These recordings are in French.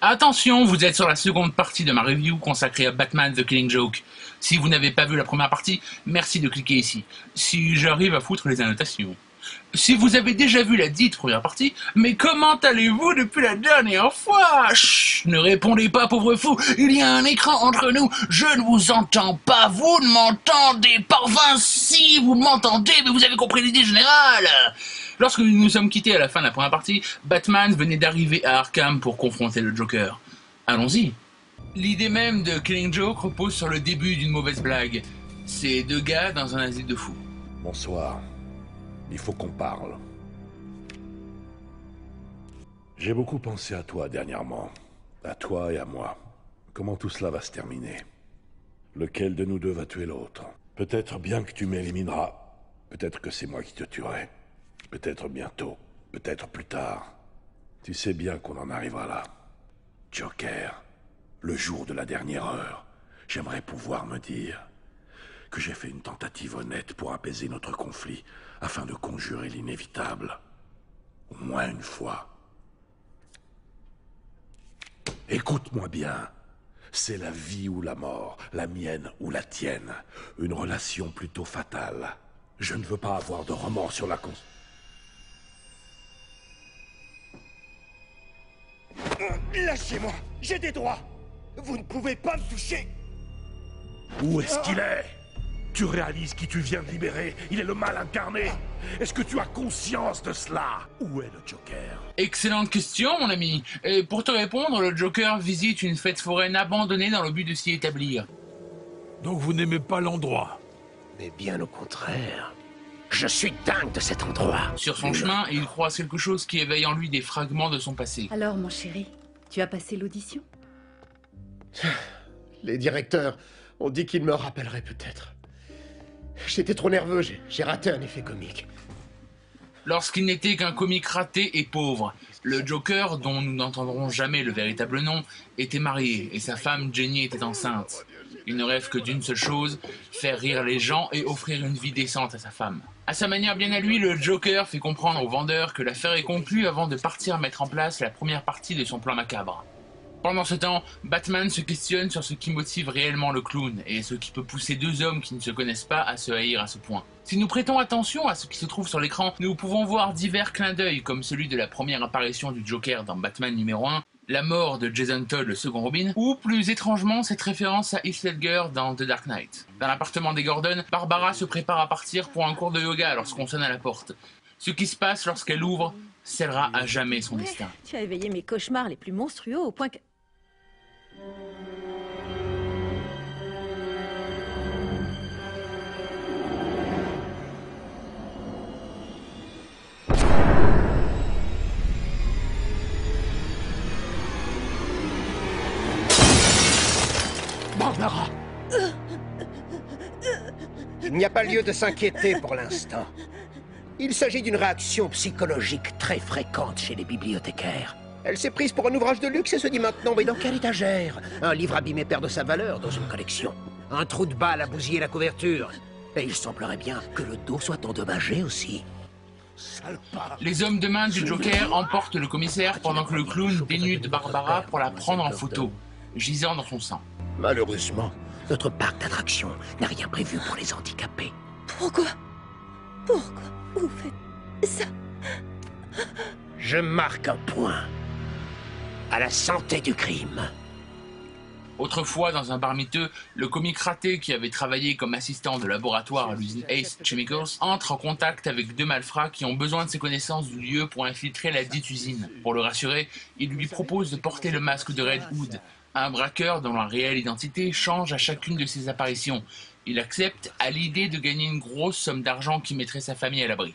Attention, vous êtes sur la seconde partie de ma review consacrée à Batman The Killing Joke. Si vous n'avez pas vu la première partie, merci de cliquer ici. Si j'arrive à foutre les annotations. Si vous avez déjà vu la dite première partie, mais comment allez-vous depuis la dernière fois? Chut, ne répondez pas, pauvre fou, il y a un écran entre nous, je ne vous entends pas, vous ne m'entendez pas, enfin si, vous m'entendez, mais vous avez compris l'idée générale. Lorsque nous nous sommes quittés à la fin de la première partie, Batman venait d'arriver à Arkham pour confronter le Joker. Allons-y. L'idée même de Killing Joke repose sur le début d'une mauvaise blague. C'est deux gars dans un asile de fous. Bonsoir. Il faut qu'on parle. J'ai beaucoup pensé à toi dernièrement. À toi et à moi. Comment tout cela va se terminer? Lequel de nous deux va tuer l'autre? Peut-être bien que tu m'élimineras. Peut-être que c'est moi qui te tuerai. Peut-être bientôt. Peut-être plus tard. Tu sais bien qu'on en arrivera là. Joker, le jour de la dernière heure, j'aimerais pouvoir me dire que j'ai fait une tentative honnête pour apaiser notre conflit, afin de conjurer l'inévitable. Au moins une fois. Écoute-moi bien. C'est la vie ou la mort, la mienne ou la tienne. Une relation plutôt fatale. Je ne veux pas avoir de remords sur la conscience. Lâchez-moi, j'ai des droits. Vous ne pouvez pas me toucher. Où est-ce qu'il est? Tu réalises qui tu viens de libérer? Il est le mal incarné. Est-ce que tu as conscience de cela? Où est le Joker? Excellente question, mon ami. Et pour te répondre, le Joker visite une fête foraine abandonnée dans le but de s'y établir. Donc vous n'aimez pas l'endroit? Mais bien au contraire. Je suis dingue de cet endroit. Sur son chemin, il croise quelque chose qui éveille en lui des fragments de son passé. Alors, mon chéri, tu as passé l'audition? Les directeurs ont dit qu'ils me rappelleraient peut-être. J'étais trop nerveux, j'ai raté un effet comique. Lorsqu'il n'était qu'un comique raté et pauvre, le Joker, dont nous n'entendrons jamais le véritable nom, était marié et sa femme Jenny était enceinte. Il ne rêve que d'une seule chose, faire rire les gens et offrir une vie décente à sa femme. À sa manière bien à lui, le Joker fait comprendre aux vendeurs que l'affaire est conclue avant de partir mettre en place la première partie de son plan macabre. Pendant ce temps, Batman se questionne sur ce qui motive réellement le clown et ce qui peut pousser deux hommes qui ne se connaissent pas à se haïr à ce point. Si nous prêtons attention à ce qui se trouve sur l'écran, nous pouvons voir divers clins d'œil comme celui de la première apparition du Joker dans Batman numéro 1, la mort de Jason Todd, le second Robin, ou plus étrangement cette référence à Heath Ledger dans The Dark Knight. Dans l'appartement des Gordon, Barbara se prépare à partir pour un cours de yoga lorsqu'on sonne à la porte. Ce qui se passe lorsqu'elle ouvre scellera à jamais son destin. Tu as éveillé mes cauchemars les plus monstrueux au point que... Barbara! Il n'y a pas lieu de s'inquiéter pour l'instant. Il s'agit d'une réaction psychologique très fréquente chez les bibliothécaires. Elle s'est prise pour un ouvrage de luxe et se dit maintenant, mais dans quelle étagère? Un livre abîmé perd de sa valeur dans une collection. Un trou de balle a bousillé la couverture. Et il semblerait bien que le dos soit endommagé aussi. Les hommes de main du Joker emportent le commissaire pendant que le clown dénude Barbara pour la prendre en photo, gisant dans son sang. Malheureusement, notre parc d'attractions n'a rien prévu pour les handicapés. Pourquoi vous faites ça? Je marque un point à la santé du crime. Autrefois, dans un bar miteux, le comique raté qui avait travaillé comme assistant de laboratoire à l'usine Ace Chemicals entre en contact avec deux malfrats qui ont besoin de ses connaissances du lieu pour infiltrer la dite usine. Pour le rassurer, il lui propose de porter le masque de Red Hood, un braqueur dont la réelle identité change à chacune de ses apparitions. Il accepte à l'idée de gagner une grosse somme d'argent qui mettrait sa famille à l'abri.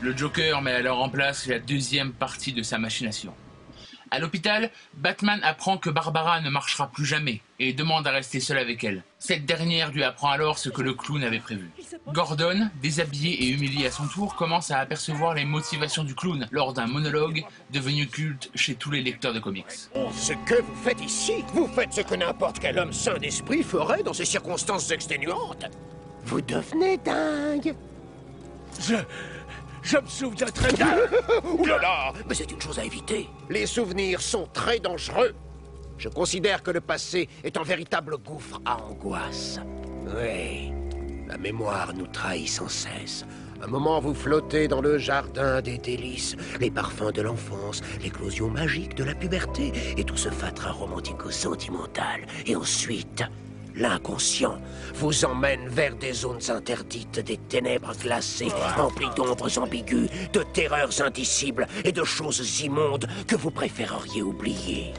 Le Joker met alors en place la deuxième partie de sa machination. À l'hôpital, Batman apprend que Barbara ne marchera plus jamais et demande à rester seul avec elle. Cette dernière lui apprend alors ce que le clown avait prévu. Gordon, déshabillé et humilié à son tour, commence à apercevoir les motivations du clown lors d'un monologue devenu culte chez tous les lecteurs de comics. Ce que vous faites ici, vous faites ce que n'importe quel homme sain d'esprit ferait dans ces circonstances exténuantes. Vous devenez dingue. Je me souviens très bien. Ouh là là, mais c'est une chose à éviter. Les souvenirs sont très dangereux. Je considère que le passé est un véritable gouffre à angoisse. Oui, la mémoire nous trahit sans cesse. Un moment, vous flottez dans le jardin des délices, les parfums de l'enfance, l'éclosion magique de la puberté, et tout ce fatras romantico-sentimental. Et ensuite, l'inconscient vous emmène vers des zones interdites, des ténèbres glacées, remplies d'ombres ambiguës, de terreurs indicibles et de choses immondes que vous préféreriez oublier.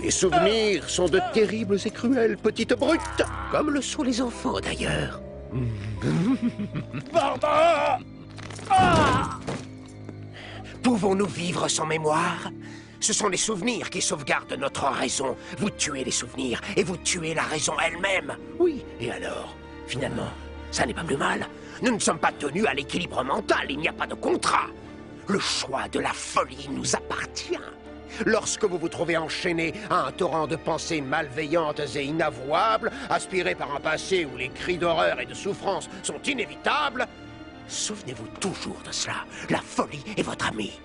Les souvenirs sont de terribles et cruelles petites brutes, comme le sont les enfants d'ailleurs. Pouvons-nous vivre sans mémoire? Ce sont les souvenirs qui sauvegardent notre raison. Vous tuez les souvenirs et vous tuez la raison elle-même. Oui, et alors? Finalement, ça n'est pas plus mal. Nous ne sommes pas tenus à l'équilibre mental, il n'y a pas de contrat. Le choix de la folie nous appartient. Lorsque vous vous trouvez enchaîné à un torrent de pensées malveillantes et inavouables, aspirées par un passé où les cris d'horreur et de souffrance sont inévitables, souvenez-vous toujours de cela. La folie est votre amie.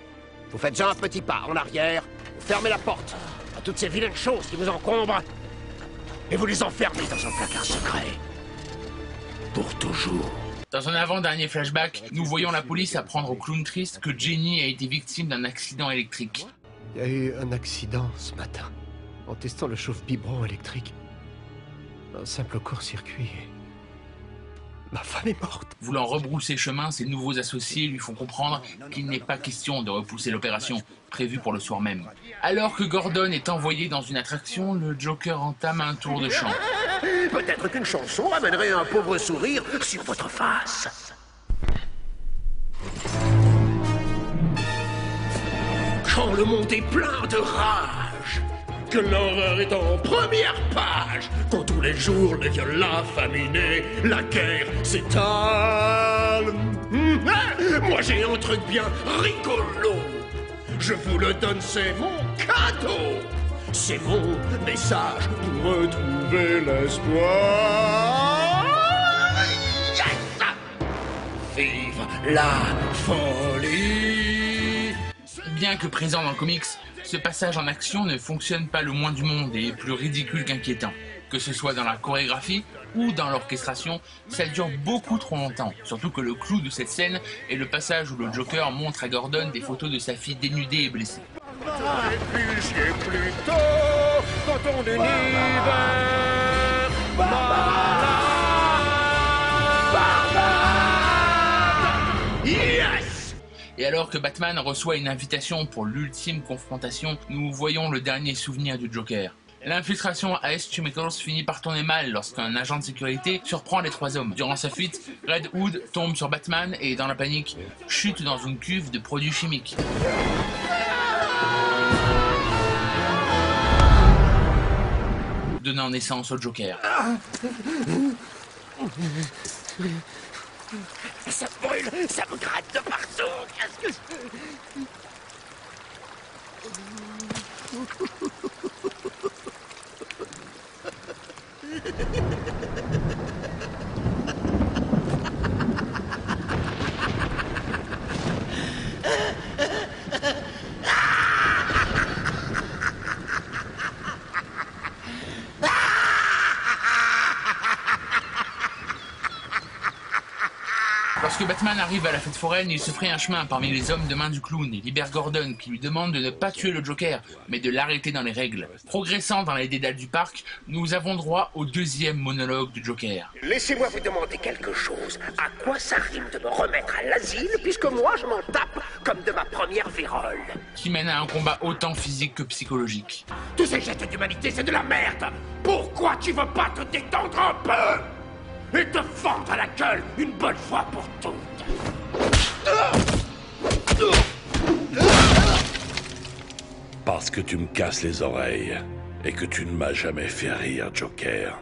Vous faites un petit pas en arrière, vous fermez la porte à toutes ces vilaines choses qui vous encombrent, et vous les enfermez dans un placard secret. Pour toujours. Dans un avant-dernier flashback, nous voyons la police apprendre au clown triste que Jenny a été victime d'un accident électrique. Il y a eu un accident ce matin, en testant le chauffe-biberon électrique. Un simple court-circuit. Ma femme est morte. Voulant rebrousser chemin, ses nouveaux associés lui font comprendre qu'il n'est pas question de repousser l'opération, prévue pour le soir même. Alors que Gordon est envoyé dans une attraction, le Joker entame un tour de chant. Peut-être qu'une chanson amènerait un pauvre sourire sur votre face. Quand le monde est plein de rage, que l'horreur est en première page, quand tous les jours les viols faminés, la guerre s'étale. Moi j'ai un truc bien rigolo, je vous le donne, c'est mon cadeau. C'est mon message pour retrouver l'espoir. Yes! Vive la folie! Bien que présent dans le comics, ce passage en action ne fonctionne pas le moins du monde et est plus ridicule qu'inquiétant. Que ce soit dans la chorégraphie ou dans l'orchestration, ça dure beaucoup trop longtemps. Surtout que le clou de cette scène est le passage où le Joker montre à Gordon des photos de sa fille dénudée et blessée. Réfugié plus tôt dans ton univers. Yes! Et alors que Batman reçoit une invitation pour l'ultime confrontation, nous voyons le dernier souvenir du Joker. L'infiltration à S. Chemicals finit par tourner mal lorsqu'un agent de sécurité surprend les trois hommes. Durant sa fuite, Red Hood tombe sur Batman et, dans la panique, chute dans une cuve de produits chimiques. Donnant naissance au Joker. Ça brûle, ça me gratte de partout. Qu'est-ce que Lorsque Batman arrive à la fête foraine, il se fraye un chemin parmi les hommes de main du clown et libère Gordon qui lui demande de ne pas tuer le Joker, mais de l'arrêter dans les règles. Progressant dans les dédales du parc, nous avons droit au deuxième monologue du Joker. Laissez-moi vous demander quelque chose. À quoi ça rime de me remettre à l'asile, puisque moi je m'en tape comme de ma première vérole? Qui mène à un combat autant physique que psychologique. Tous ces gestes d'humanité, c'est de la merde. Pourquoi tu veux pas te détendre un peu et te fendre à la gueule une bonne fois pour toutes? Parce que tu me casses les oreilles et que tu ne m'as jamais fait rire, Joker.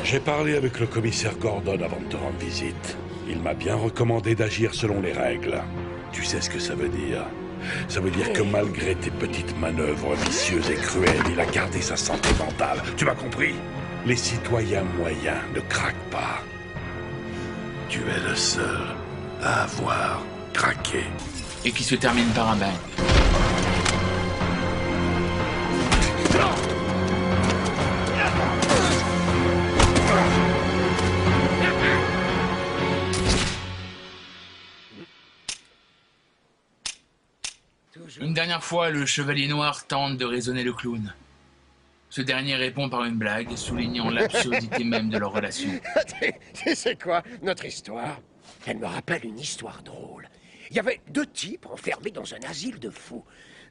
J'ai parlé avec le commissaire Gordon avant de te rendre visite. Il m'a bien recommandé d'agir selon les règles. Tu sais ce que ça veut dire? Ça veut dire que malgré tes petites manœuvres vicieuses et cruelles, il a gardé sa santé mentale. Tu m'as compris? Les citoyens moyens ne craquent pas. Tu es le seul à avoir craqué. Et qui se termine par un bang. dernière fois, le Chevalier Noir tente de raisonner le clown. Ce dernier répond par une blague, soulignant l'absurdité même de leur relation. Tu sais quoi, notre histoire, elle me rappelle une histoire drôle. Il y avait deux types enfermés dans un asile de fous.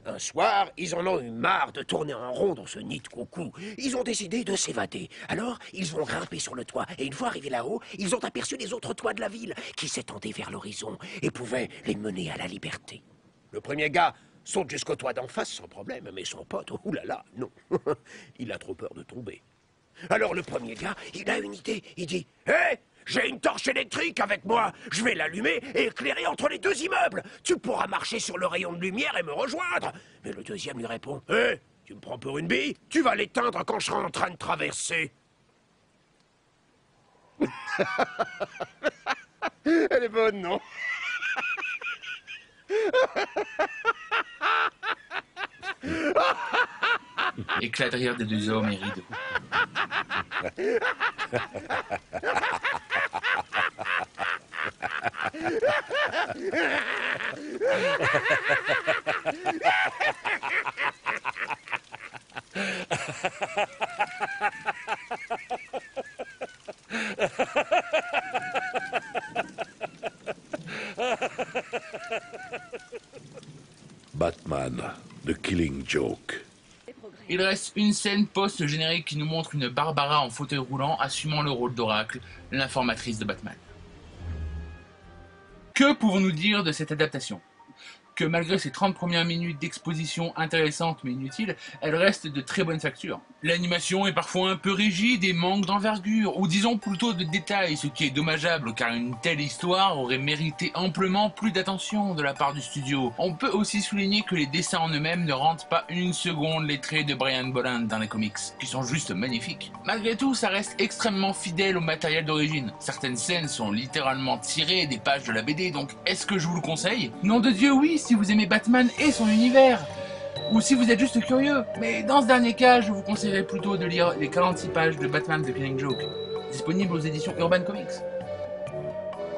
Un soir, ils en ont eu marre de tourner en rond dans ce nid de coucou. Ils ont décidé de s'évader. Alors, ils vont grimper sur le toit. Et une fois arrivés là-haut, ils ont aperçu les autres toits de la ville qui s'étendaient vers l'horizon et pouvaient les mener à la liberté. Le premier gars saute jusqu'au toit d'en face sans problème, mais son pote, oulala, non. Il a trop peur de tomber. Alors le premier gars, il a une idée. Il dit « Hé, j'ai une torche électrique avec moi. Je vais l'allumer et éclairer entre les deux immeubles. Tu pourras marcher sur le rayon de lumière et me rejoindre. » Mais le deuxième lui répond « Hé, tu me prends pour une bille? Tu vas l'éteindre quand je serai en train de traverser. » Elle est bonne, non? Éclat de rire des deux hommes et rideau. Batman, The Killing Joke. Il reste une scène post-générique qui nous montre une Barbara en fauteuil roulant assumant le rôle d'Oracle, l'informatrice de Batman. Que pouvons-nous dire de cette adaptation ? Que malgré ses 30 premières minutes d'exposition intéressantes mais inutiles, elle reste de très bonne facture. L'animation est parfois un peu rigide et manque d'envergure, ou disons plutôt de détails, ce qui est dommageable car une telle histoire aurait mérité amplement plus d'attention de la part du studio. On peut aussi souligner que les dessins en eux-mêmes ne rendent pas une seconde les traits de Brian Bolland dans les comics, qui sont juste magnifiques. Malgré tout, ça reste extrêmement fidèle au matériel d'origine. Certaines scènes sont littéralement tirées des pages de la BD, donc est-ce que je vous le conseille? Nom de Dieu, oui, si vous aimez Batman et son univers, ou si vous êtes juste curieux. Mais dans ce dernier cas, je vous conseillerais plutôt de lire les 46 pages de Batman The Killing Joke, disponibles aux éditions Urban Comics.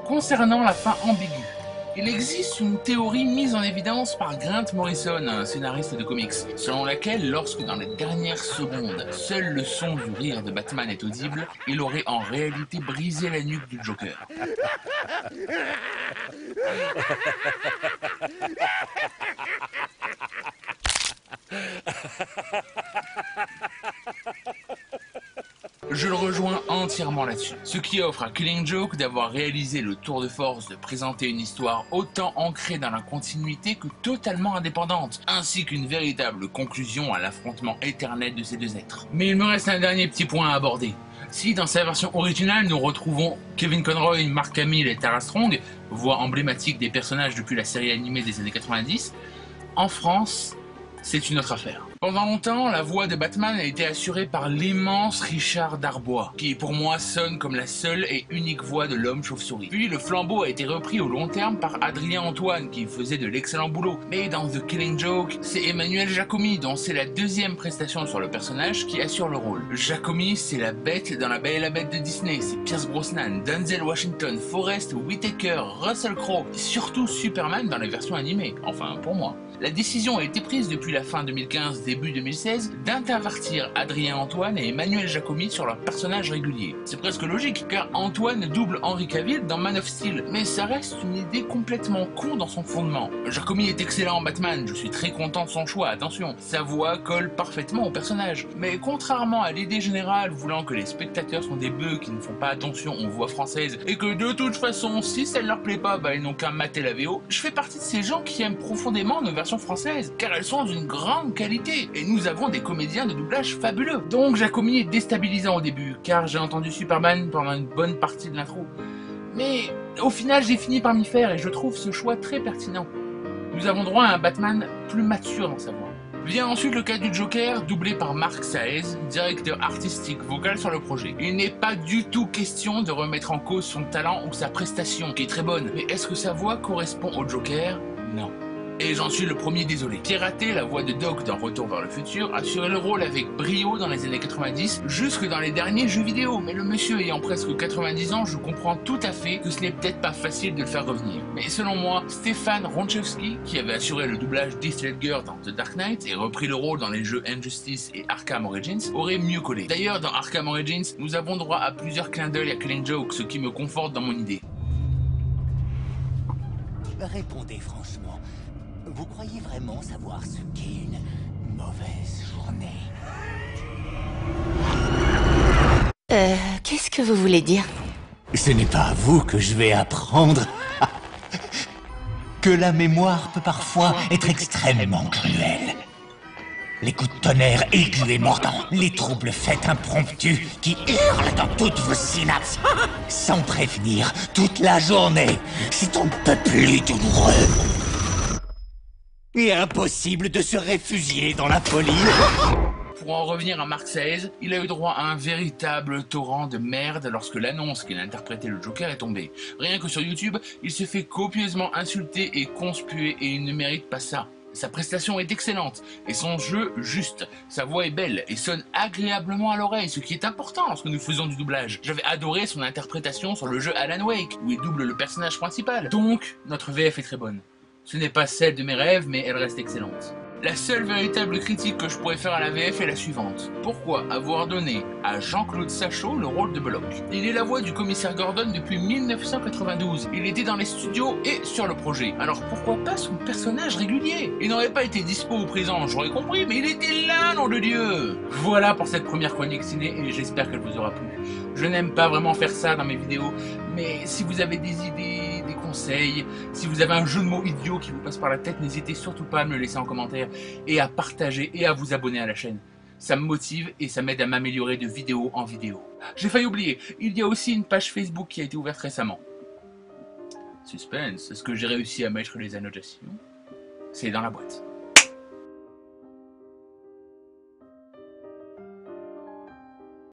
Concernant la fin ambiguë, il existe une théorie mise en évidence par Grant Morrison, un scénariste de comics, selon laquelle lorsque dans les dernières secondes, seul le son du rire de Batman est audible, il aurait en réalité brisé la nuque du Joker. Je le rejoins entièrement là-dessus. Ce qui offre à Killing Joke d'avoir réalisé le tour de force de présenter une histoire autant ancrée dans la continuité que totalement indépendante, ainsi qu'une véritable conclusion à l'affrontement éternel de ces deux êtres. Mais il me reste un dernier petit point à aborder. Si dans sa version originale nous retrouvons Kevin Conroy, Mark Hamill et Tara Strong, voix emblématiques des personnages depuis la série animée des années 90, en France, c'est une autre affaire. Pendant longtemps, la voix de Batman a été assurée par l'immense Richard Darbois, qui pour moi sonne comme la seule et unique voix de l'homme chauve-souris. Puis le flambeau a été repris au long terme par Adrien Antoine, qui faisait de l'excellent boulot. Mais dans The Killing Joke, c'est Emmanuel Jacomy, dont c'est la deuxième prestation sur le personnage, qui assure le rôle. Jacomy, c'est la bête dans La Belle et la Bête de Disney, c'est Pierce Brosnan, Denzel Washington, Forrest Whitaker, Russell Crowe, et surtout Superman dans les versions animées, enfin pour moi. La décision a été prise depuis la fin 2015, début 2016, d'intervertir Adrien Antoine et Emmanuel Jacomy sur leurs personnages réguliers. C'est presque logique, car Antoine double Henry Cavill dans Man of Steel, mais ça reste une idée complètement con dans son fondement. Jacomy est excellent en Batman, je suis très content de son choix, attention, sa voix colle parfaitement au personnage. Mais contrairement à l'idée générale voulant que les spectateurs sont des bœufs qui ne font pas attention aux voix françaises, et que de toute façon, si ça ne leur plaît pas, ils n'ont qu'à mater la VO, je fais partie de ces gens qui aiment profondément nos versions françaises, car elles sont d'une grande qualité, et nous avons des comédiens de doublage fabuleux. Donc Jacomy est déstabilisant au début, car j'ai entendu Superman pendant une bonne partie de l'intro. Mais au final j'ai fini par m'y faire, et je trouve ce choix très pertinent. Nous avons droit à un Batman plus mature dans sa voix. Vient ensuite le cas du Joker, doublé par Mark Saez, directeur artistique vocal sur le projet. Il n'est pas du tout question de remettre en cause son talent ou sa prestation, qui est très bonne, mais est-ce que sa voix correspond au Joker? Non. Et j'en suis le premier désolé. Pirater, la voix de Doc dans Retour vers le futur, assurait le rôle avec brio dans les années 90, jusque dans les derniers jeux vidéo. Mais le monsieur ayant presque 90 ans, je comprends tout à fait que ce n'est peut-être pas facile de le faire revenir. Mais selon moi, Stefan Ronchevski, qui avait assuré le doublage d'Heath Ledger dans The Dark Knight et repris le rôle dans les jeux Injustice et Arkham Origins, aurait mieux collé. D'ailleurs, dans Arkham Origins, nous avons droit à plusieurs clins d'œil à Killing Joke, ce qui me conforte dans mon idée. Répondez franchement, vous croyez vraiment savoir ce qu'est une mauvaise journée? Qu'est-ce que vous voulez dire? Ce n'est pas à vous que je vais apprendre que la mémoire peut parfois être extrêmement cruelle. Les coups de tonnerre aigus et mordants, les troubles faits impromptus qui hurlent dans toutes vos synapses, sans prévenir, toute la journée, c'est un peu plus douloureux. Et impossible de se réfugier dans la folie. Pour en revenir à Mark Saez, il a eu droit à un véritable torrent de merde lorsque l'annonce qu'il interprétait le Joker est tombée. Rien que sur YouTube, il se fait copieusement insulter et conspuer et il ne mérite pas ça. Sa prestation est excellente, et son jeu juste. Sa voix est belle, et sonne agréablement à l'oreille, ce qui est important lorsque nous faisons du doublage. J'avais adoré son interprétation sur le jeu Alan Wake, où il double le personnage principal. Donc, notre VF est très bonne. Ce n'est pas celle de mes rêves, mais elle reste excellente. La seule véritable critique que je pourrais faire à la VF est la suivante. Pourquoi avoir donné à Jean-Claude Sachot le rôle de Block? Il est la voix du commissaire Gordon depuis 1992. Il était dans les studios et sur le projet. Alors pourquoi pas son personnage régulier? Il n'aurait pas été dispo au présent, j'aurais compris, mais il était là, nom de Dieu! Voilà pour cette première chronique ciné et j'espère qu'elle vous aura plu. Je n'aime pas vraiment faire ça dans mes vidéos, mais si vous avez des idées, des conseils, si vous avez un jeu de mots idiot qui vous passe par la tête, n'hésitez surtout pas à me le laisser en commentaire et à partager et à vous abonner à la chaîne. Ça me motive et ça m'aide à m'améliorer de vidéo en vidéo. J'ai failli oublier, il y a aussi une page Facebook qui a été ouverte récemment. Suspense, est-ce que j'ai réussi à mettre les annotations? C'est dans la boîte.